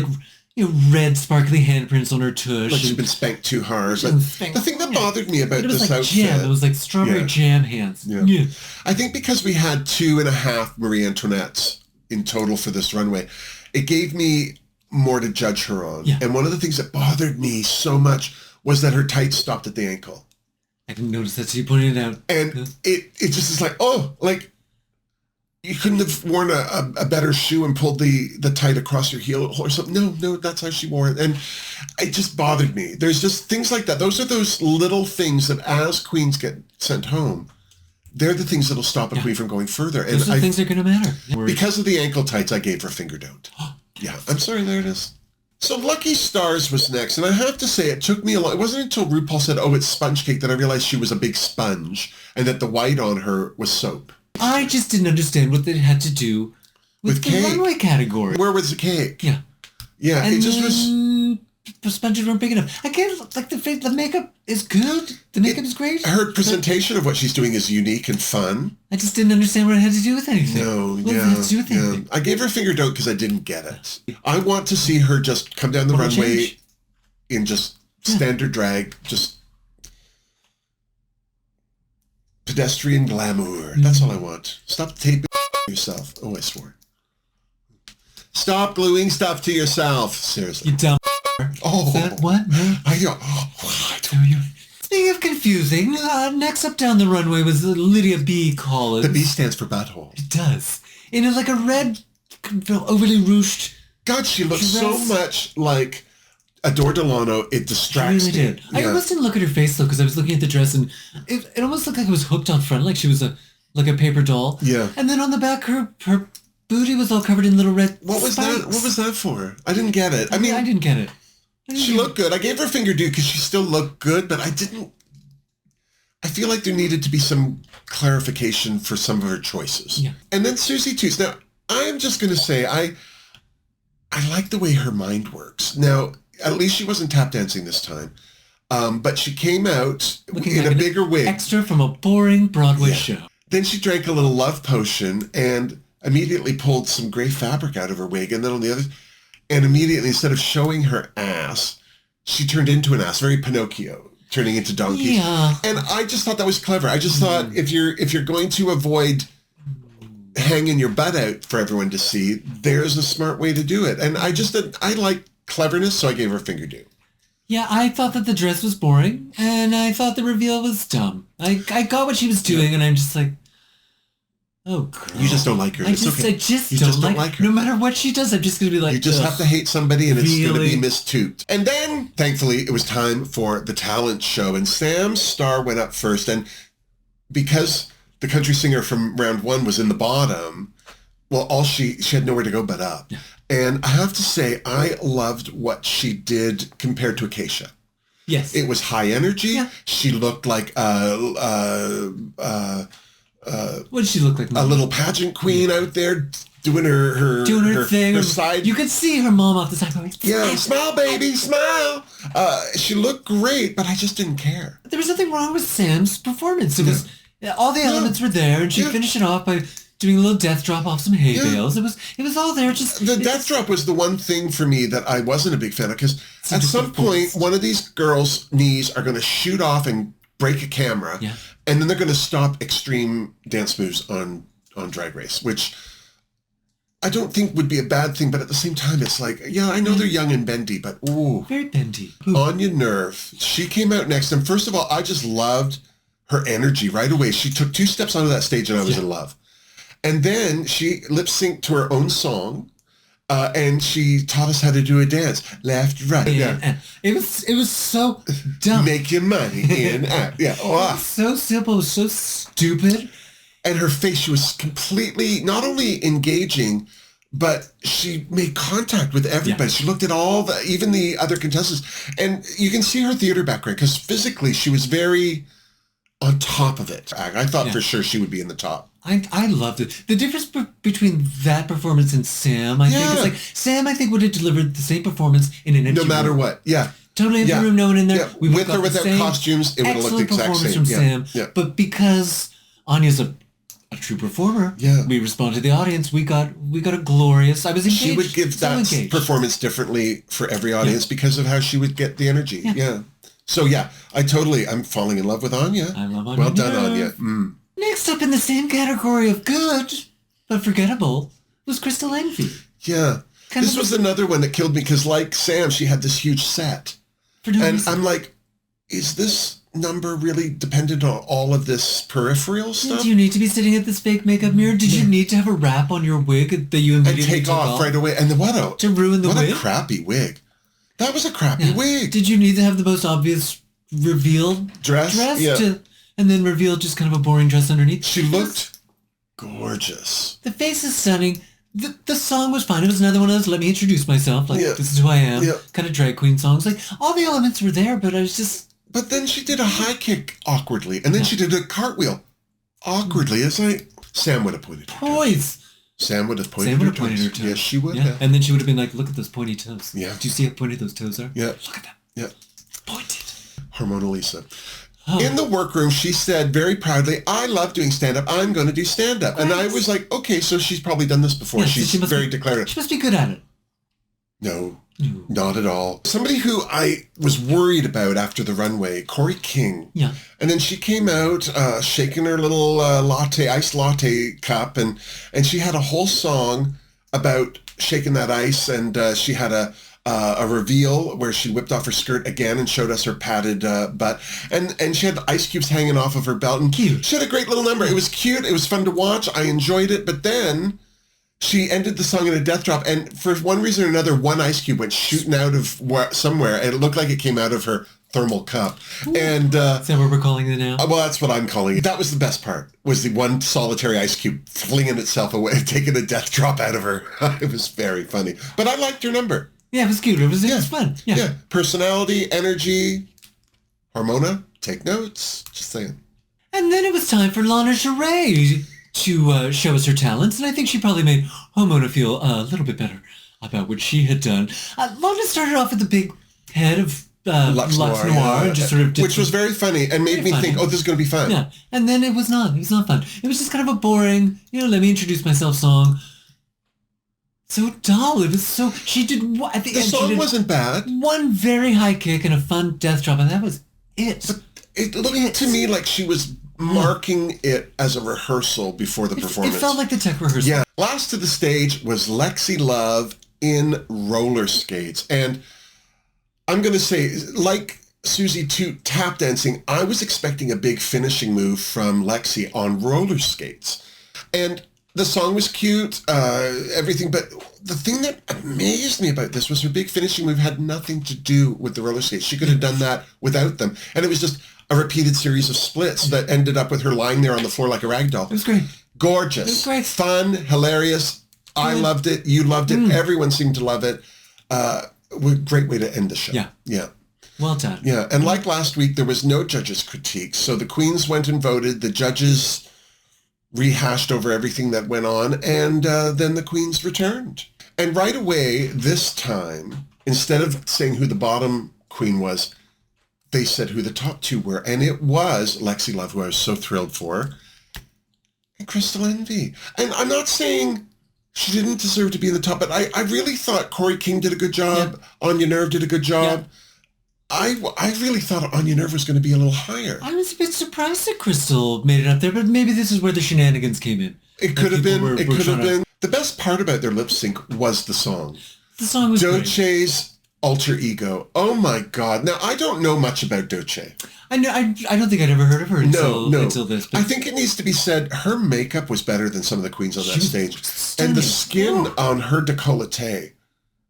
red sparkly handprints on her tush. Like she's been spanked too hard. But the thing that bothered me about it was this like outfit... jam. It was like strawberry jam hands. Yeah. I think because we had 2.5 Marie Antoinettes in total for this runway, it gave me more to judge her on. Yeah. And one of the things that bothered me so much was that her tights stopped at the ankle. I didn't notice that, so you pointed it out. And it just is like, you couldn't have worn a better shoe and pulled the tight across your heel or something. No, that's how she wore it. And it just bothered me. There's just things like that. Those are those little things that as queens get sent home, they're the things that'll stop a queen from going further. And those are the things that are going to matter. Because of the ankle tights, I gave her Fingerdoo. Yeah, I'm sorry, there it is. So Lucky Stars was next, and I have to say it took me a lot. It wasn't until RuPaul said, "Oh, it's sponge cake," that I realized she was a big sponge and that the white on her was soap. I just didn't understand what it had to do with the cake. runway category. Where was the cake? Yeah. Yeah, and it just was... The sponges weren't big enough. I get like the makeup is good. The makeup is great. Her presentation of what she's doing is unique and fun. I just didn't understand what it had to do with anything. What it had to do with anything? I gave her Fingerdoo because I didn't get it. I want to see her just come down the runway in just standard drag, just pedestrian glamour. That's all I want. Stop taping yourself. Oh, I swore. Stop gluing stuff to yourself. Seriously. You dumb. Oh. Is that what? No? What? Speaking of confusing, next up down the runway was Lydia B. Collins. The B stands for butthole. It does. In like a red, overly ruched God, she looks so much like Adore Delano. It distracts me. She really did. I almost didn't look at her face, though, because I was looking at the dress, and it almost looked like it was hooked on front, like she was a paper doll. Yeah. And then on the back, her booty was all covered in little red What was spikes. that? What was that for? I didn't get it. I didn't get it. She looked good. I gave her Fingerdoo because she still looked good, but I feel like there needed to be some clarification for some of her choices. Yeah. And then Susie Toots. Now, I'm just going to say, I like the way her mind works. Now, at least she wasn't tap dancing this time. But she came out in a bigger wig. Extra from a boring Broadway show. Then she drank a little love potion and immediately pulled some gray fabric out of her wig. And then on the other... And immediately, instead of showing her ass, she turned into an ass, very Pinocchio, turning into donkey. Yeah. And I just thought that was clever. I just thought if you're going to avoid hanging your butt out for everyone to see, there's a smart way to do it. And I like cleverness, so I gave her Fingerdoo. Yeah, I thought that the dress was boring, and I thought the reveal was dumb. I got what she was doing, and I'm just like, oh, girl. You just don't like her. I just don't like her. No matter what she does, I'm just going to be like, you just have to hate somebody and it's going to be Miss Toot. And then, thankfully, it was time for the talent show. And Sam's star went up first. And because the country singer from round one was in the bottom, well, she had nowhere to go but up. Yeah. And I have to say, I loved what she did compared to Acacia. Yes. It was high energy. Yeah. She looked like what did she look like? A little pageant queen out there doing her thing. Her side. You could see her mom off the side going, yeah, smile, baby, smile. She looked great, but I just didn't care. There was nothing wrong with Sam's performance. It was all the elements were there, and she finished it off by doing a little death drop off some hay bales. It was all there. Just the death drop was the one thing for me that I wasn't a big fan of, because at some point one of these girls' knees are going to shoot off and break a camera, and then they're going to stop extreme dance moves on Drag Race, which I don't think would be a bad thing, but at the same time, it's like, yeah, I know they're young and bendy, but ooh. Very bendy. On your nerve. She came out next, and first of all, I just loved her energy right away. She took 2 steps onto that stage, and I was in love. And then she lip-synced to her own song, and she taught us how to do a dance. Left, right. Yeah. It was so dumb. Make your money in, out. Yeah. It was so simple. It was so stupid. And her face, she was completely, not only engaging, but she made contact with everybody. Yeah. She looked at even the other contestants. And you can see her theater background, because physically she was very on top of it. I thought for sure she would be in the top. I loved it. The difference between that performance and Sam, I think, is like, Sam, I think, would have delivered the same performance in an empty room. No matter what, Totally empty room, no one in there. Yeah. With or without costumes, it would have looked the exact same. Excellent performance from Sam. Yeah. But because Anya's a true performer. Yeah. We respond to the audience. We got a glorious. I was engaged. She would give that performance differently for every audience because of how she would get the energy. Yeah. So I'm falling in love with Anya. I love Anya. Well done, Anya. Mm. Next up in the same category of good but forgettable was Crystal Envy. Yeah. This was another one that killed me because, like Sam, she had this huge set. And I'm like, is this number really dependent on all of this peripheral stuff? Did you need to be sitting at this fake makeup mirror? Did you need to have a wrap on your wig that you immediately take off right away? And to ruin the wig? What a crappy wig. That was a crappy wig. Did you need to have the most obvious reveal dress? Yeah. And then reveal just kind of a boring dress underneath? She looked gorgeous. The face is stunning. The song was fine. It was another one of those, let me introduce myself. Like, this is who I am. Yeah. Kind of drag queen songs. Like, all the elements were there, but I was just... But then she did a high kick awkwardly, and then she did a cartwittle awkwardly. It's like, Sam would have pointed her toes. Sam would have pointed her toes. Yes, she would have. And then she would have been like, look at those pointy toes. Yeah. Do you see how pointed those toes are? Yeah. Look at them. Yeah. Pointed. Hormonal Lisa. In the workroom, she said very proudly, I love doing stand-up. I'm going to do stand-up. And I was like, okay, so she's probably done this before. She's very declarative. She must be good at it. No, not at all. Somebody who I was worried about after the runway, Corey King. Yeah. And then she came out shaking her little iced latte cup, and she had a whole song about shaking that ice, and she had a reveal where she whipped off her skirt again and showed us her padded butt, and she had ice cubes hanging off of her belt, and cute. She had a great little number. It was cute. It was fun to watch. I enjoyed it, but then she ended the song in a death drop, and for one reason or another, one ice cube went shooting out of somewhere, and it looked like it came out of her thermal cup. Ooh. And is that what we're calling it now? Well, that's what I'm calling it. That was the best part, was the one solitary ice cube flinging itself away, taking a death drop out of her. It was very funny. But I liked her number. Yeah, it was cute. It was fun. Yeah. Personality, energy, Hormona, take notes. Just saying. And then it was time for Lana Sheree to show us her talents, and I think she probably made Hormona feel a little bit better about what she had done. Lana started off with the big head of Lux Noir and just sort of... Which was very funny and made me think, this is going to be fun. Yeah, and then it was not. It was not fun. It was just kind of a boring, let me introduce myself song. So dull. It was so... She did... At the end, song wasn't bad. One very high kick and a fun death drop, and that was it. But it looked to me like she was marking it as a rehearsal before the performance. It felt like the tech rehearsal. Yeah. Last to the stage was Lexi Love in roller skates. And I'm going to say, like Susie Toot tap dancing, I was expecting a big finishing move from Lexi on roller skates. And the song was cute, everything, but the thing that amazed me about this was her big finishing move had nothing to do with the roller skates. She could have done that without them. And it was just a repeated series of splits that ended up with her lying there on the floor like a rag doll. It was great. Gorgeous. It was great. Fun, hilarious. I loved it. You loved it. Everyone seemed to love it. Great way to end the show. Yeah. Yeah. Well done. Yeah. And like last week, there was no judges' critiques. So the queens went and voted. The judges rehashed over everything that went on. And then the queens returned. And right away, this time, instead of saying who the bottom queen was, they said who the top two were. And it was Lexi Love, who I was so thrilled for, and Crystal Envy. And I'm not saying she didn't deserve to be in the top, but I really thought Corey King did a good job. Yeah. Anya Nerve did a good job. Yeah. I really thought Anya Nerve was going to be a little higher. I was a bit surprised that Crystal made it up there, but maybe this is where the shenanigans came in. It could have been. It could have been. The best part about their lip sync was the song. The song was Doce's Alter Ego. Oh my God. Now, I don't know much about Doce. I don't think I'd ever heard of her until this. But I think it needs to be said, her makeup was better than some of the queens on that stage. And the skin on her décolleté,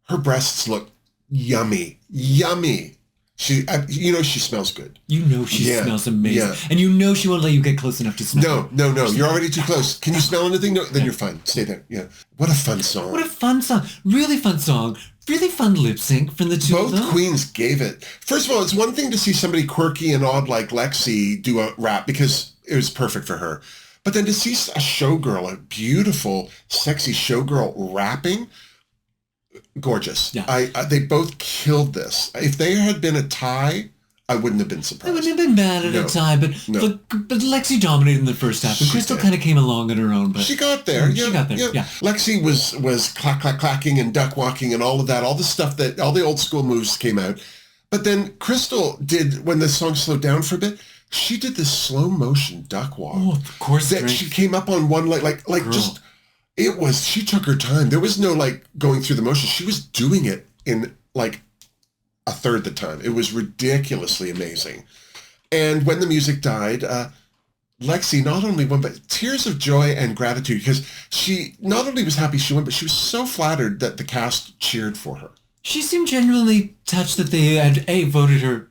her breasts look yummy. Yummy. She smells good. You know she smells amazing. Yeah. And she won't let you get close enough to smell. No. You're already too close. Can you smell anything? No, then you're fine. Stay there. Yeah. What a fun song. What a fun song. Really fun song. Really fun lip sync from the two of them. Both queens gave it. First of all, it's one thing to see somebody quirky and odd like Lexi do a rap because it was perfect for her. But then to see a showgirl, a beautiful, sexy showgirl rapping, gorgeous. Yeah. They both killed this. If there had been a tie, I wouldn't have been surprised. I wouldn't have been mad at a time, but Lexi dominated in the first half, and Crystal kind of came along on her own. But she got there. She got there. Yeah. Lexi was clacking and duck walking and all of that, all the stuff that all the old school moves came out. But then Crystal did, when the song slowed down for a bit, she did this slow motion duck walk. Oh, of course. That she came up on one like just. It was. She took her time. There was no like going through the motions. She was doing it in like a third the time. It was ridiculously amazing. And when the music died, Lexi not only won, but tears of joy and gratitude, because she not only was happy she won, but she was so flattered that the cast cheered for her. She seemed genuinely touched that they had voted her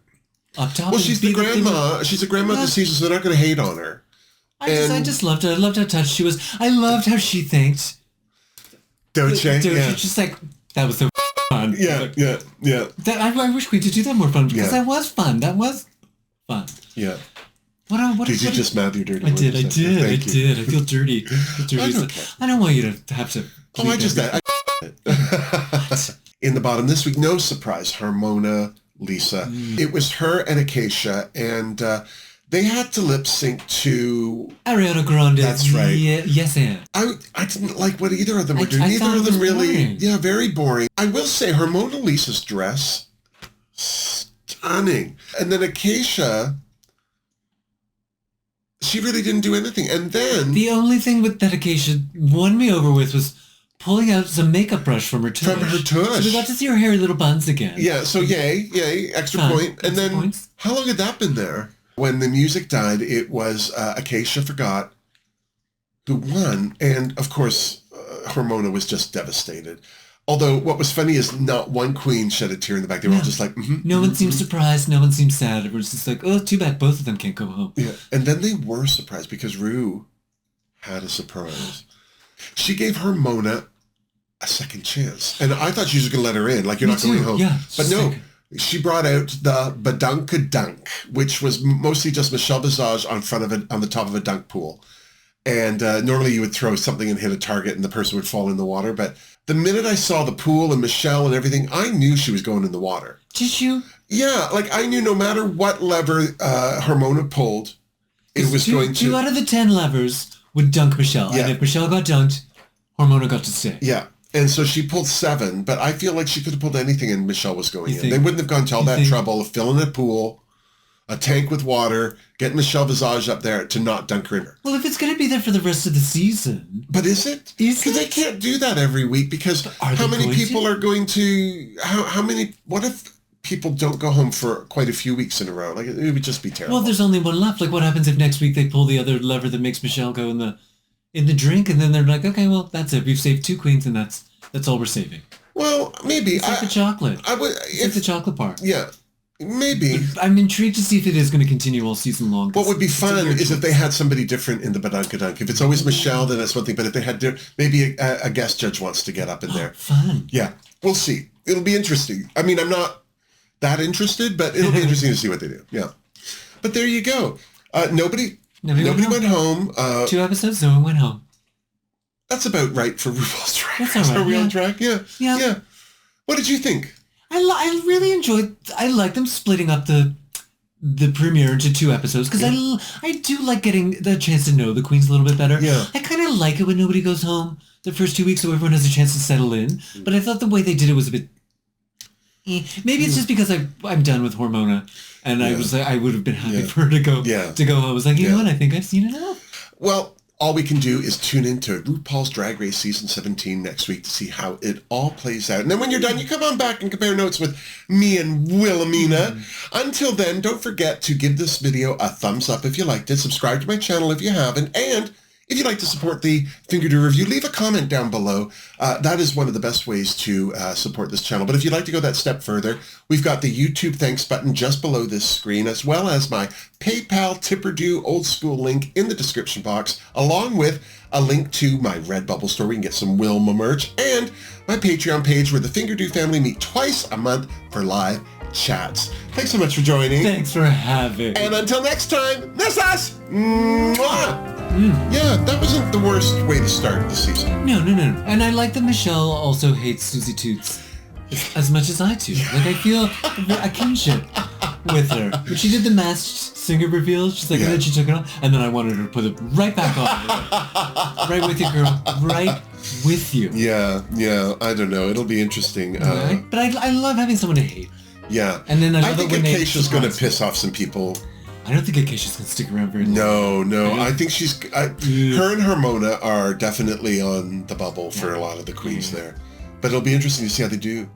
up top. Well, she's the grandma. She's a grandma this season, so they're not going to hate on her. I just loved her. I loved how touched she was. I loved how she thanked Doce. She's just like, that was so fun. Yeah. I wish we could do that more fun, because that was fun. That was fun. Yeah. Did you just mouth your dirty I words? did. I feel dirty. I don't want you to have to. Oh, I just that. In the bottom this week, no surprise, Harmona, Lisa. It was her and Acacia, and they had to lip sync to Ariana Grande. That's right. Yes, and I didn't like what either of them were doing. Neither of them really. Boring. Yeah, very boring. I will say, Harmona Lisa's dress, stunning, and then Acacia. She really didn't do anything. And then the only thing with that Acacia won me over with was pulling out some makeup brush from her tush. So we got to see her hairy little buns again. Yeah, so yay, extra point. And then points. How long had that been there? When the music died, it was Acacia Forgot who won. And of course, Harmona was just devastated. Although what was funny is not one queen shed a tear in the back. They were all just like, no one seemed surprised. No one seemed sad. It was just like, oh, too bad both of them can't go home. Yeah. And then they were surprised because Ru had a surprise. She gave Harmona a second chance. And I thought she was going to let her in. Like, you're not going home. Yeah, but no, she brought out the Badunkadunk, which was mostly just Michelle Visage on the top of a dunk pool. And normally you would throw something and hit a target and the person would fall in the water. But the minute I saw the pool and Michelle and everything, I knew she was going in the water. Did you? Yeah, like I knew no matter what lever Harmona pulled, it was going to... 2 out of the 10 levers would dunk Michelle. Yeah. And if Michelle got dunked, Harmona got to stay. Yeah. And so she pulled 7, but I feel like she could have pulled anything and Michelle was going in. They wouldn't have gone to all that trouble of filling a pool, a tank with water, getting Michelle Visage up there to not dunk her in her. Well, if it's going to be there for the rest of the season. But is it? Because they can't do that every week, because how many people are going to... What if people don't go home for quite a few weeks in a row? Like, it would just be terrible. Well, there's only one left. Like, what happens if next week they pull the other lever that makes Michelle go in the drink, and then they're like, okay, well, that's it. We've saved 2 queens, and that's all we're saving. Well, maybe. It's like the chocolate. It's like the chocolate part. Yeah. Maybe. But I'm intrigued to see if it is going to continue all season long. What would be fun is if they had somebody different in the Badunkadunk. If it's always Michelle, then that's one thing. But if they had maybe a guest judge wants to get up in there. Fun. Yeah. We'll see. It'll be interesting. I mean, I'm not that interested, but it'll be interesting to see what they do. Yeah. But there you go. Nobody went home. 2 episodes, no one went home. That's about right for RuPaul's Drag Race. That's all right. Are we on track? Yeah. What did you think? I really enjoyed. I like them splitting up the premiere into 2 episodes, because I do like getting the chance to know the queens a little bit better. Yeah. I kind of like it when nobody goes home the first 2 weeks, so everyone has a chance to settle in. But I thought the way they did it was a bit. Maybe it's just because I'm done with Harmona, and I would have been happy for her to go home. I was like, you know what? I think I've seen enough. Well, all we can do is tune into RuPaul's Drag Race Season 17 next week to see how it all plays out. And then when you're done, you come on back and compare notes with me and Wilhelmina. Until then, don't forget to give this video a thumbs up if you liked it. Subscribe to my channel if you haven't. And if you'd like to support the Fingerdoo review, leave a comment down below. That is one of the best ways to support this channel. But if you'd like to go that step further, we've got the YouTube thanks button just below this screen, as well as my PayPal Tipperdoo old school link in the description box, along with a link to my Redbubble store where you can get some Wilma merch, and my Patreon page where the Fingerdoo family meet twice a month for live chats. Thanks so much for joining. Thanks for having. And until next time, this us. Mwah! Yeah, that wasn't the worst way to start the season. No. And I like that Michelle also hates Susie Toots as much as I do. Like, I feel a kinship. with her. When she did the Masked Singer reveal, she's like, and then she took it off, and then I wanted her to put it right back on. Right with you, girl. Right with you. Yeah, I don't know. It'll be interesting. Right? But I love having someone to hate. Yeah. And then I think Acacia's going to piss off some people. I don't think Acacia's going to stick around very long. No. I think her and Hermona are definitely on the bubble for a lot of the queens there. But it'll be interesting to see how they do.